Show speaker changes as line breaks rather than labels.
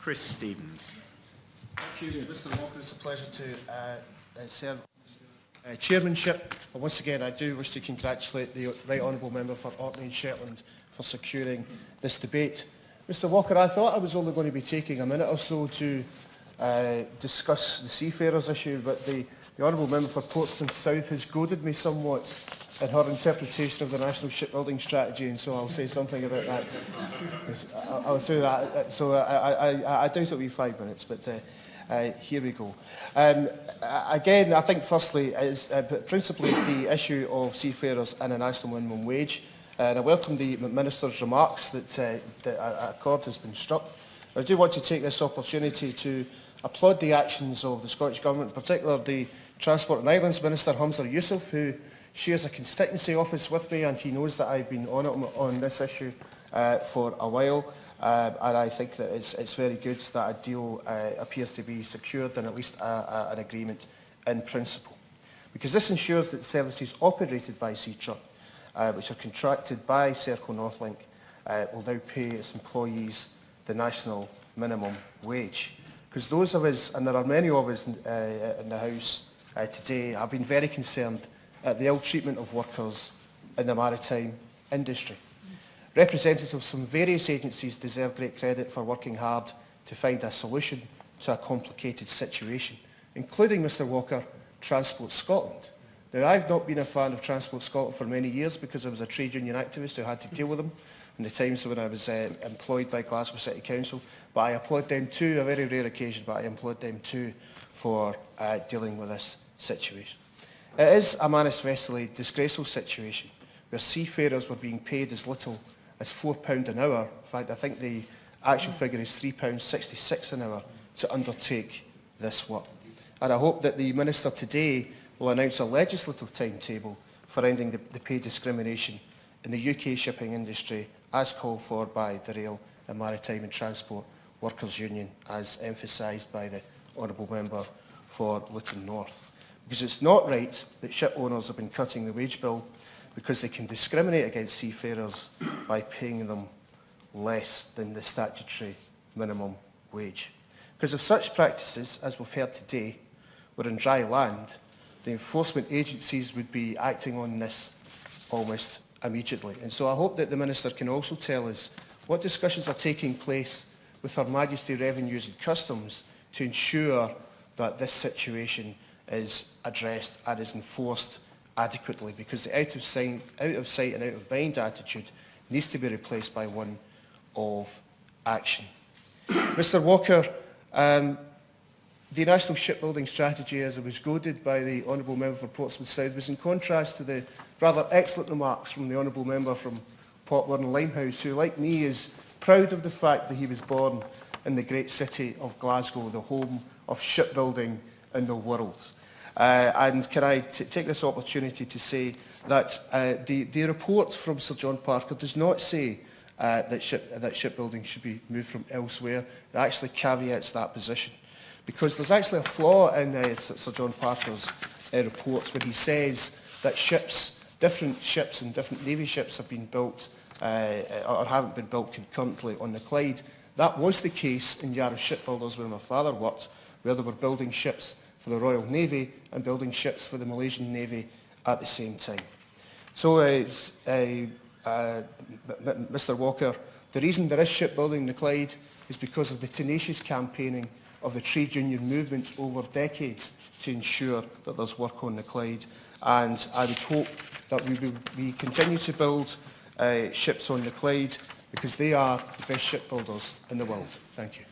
Chris Stevens.
Thank you, Mr Walker. It's a pleasure to serve chairmanship. And once again, I do wish to congratulate the Right Honourable Member for Orkney and Shetland for securing this debate. Mr Walker, I thought I was only going to be taking a minute or so to discuss the seafarers issue, but the Honourable Member for Portsmouth South has goaded me somewhat in her interpretation of the National Shipbuilding Strategy, and so I'll say something about that. I'll say that. So I doubt it'll be 5 minutes, but here we go. Again, I think firstly is principally the issue of seafarers and a national minimum wage. And I welcome the Minister's remarks that a accord has been struck. I do want to take this opportunity to applaud the actions of the Scottish Government, in particular the Transport and Islands Minister Humza Yousaf, who shares a constituency office with me, and he knows that I've been on this issue for a while. And I think that it's very good that a deal appears to be secured and at least an agreement in principle. Because this ensures that services operated by Seatruck, which are contracted by Serco Northlink, will now pay its employees the national minimum wage. Because those of us, and there are many of us in the House today, have been very concerned at the ill treatment of workers in the maritime industry. Representatives from various agencies deserve great credit for working hard to find a solution to a complicated situation, including, Mr Walker, Transport Scotland. Now, I've not been a fan of Transport Scotland for many years because I was a trade union activist who had to deal with them in the times when I was employed by Glasgow City Council, but I applaud them too, a very rare occasion, but I applaud them too for dealing with this situation. It is a manifestly disgraceful situation where seafarers were being paid as little as £4 an hour. In fact, I think the actual figure is £3.66 an hour to undertake this work. And I hope that the Minister today will announce a legislative timetable for ending the pay discrimination in the UK shipping industry as called for by the Rail and Maritime and Transport Workers Union, as emphasised by the Honourable Member for Luton North. Because it's not right that ship owners have been cutting the wage bill because they can discriminate against seafarers by paying them less than the statutory minimum wage. Because if such practices, as we've heard today, were in dry land, the enforcement agencies would be acting on this almost immediately. And so I hope that the Minister can also tell us what discussions are taking place with Her Majesty Revenues and Customs to ensure that this situation is addressed and is enforced adequately, because the out of sight and out of mind attitude needs to be replaced by one of action. Mr Walker, the National Shipbuilding Strategy, as it was goaded by the Honourable Member for Portsmouth South, was in contrast to the rather excellent remarks from the Honourable Member from Portmore and Limehouse, who, like me, is proud of the fact that he was born in the great city of Glasgow, the home of shipbuilding in the world. And can I take this opportunity to say that the report from Sir John Parker does not say that shipbuilding should be moved from elsewhere. It actually caveats that position, because there's actually a flaw in Sir John Parker's reports when he says that different ships and different Navy ships have been built or haven't been built concurrently on the Clyde. That was the case in Yarrow Shipbuilders where my father worked, where they were building ships for the Royal Navy and building ships for the Malaysian Navy at the same time. So, Mr Walker, the reason there is shipbuilding in the Clyde is because of the tenacious campaigning of the trade union movement over decades to ensure that there's work on the Clyde. And I would hope that we continue to build ships on the Clyde, because they are the best shipbuilders in the world. Thank you.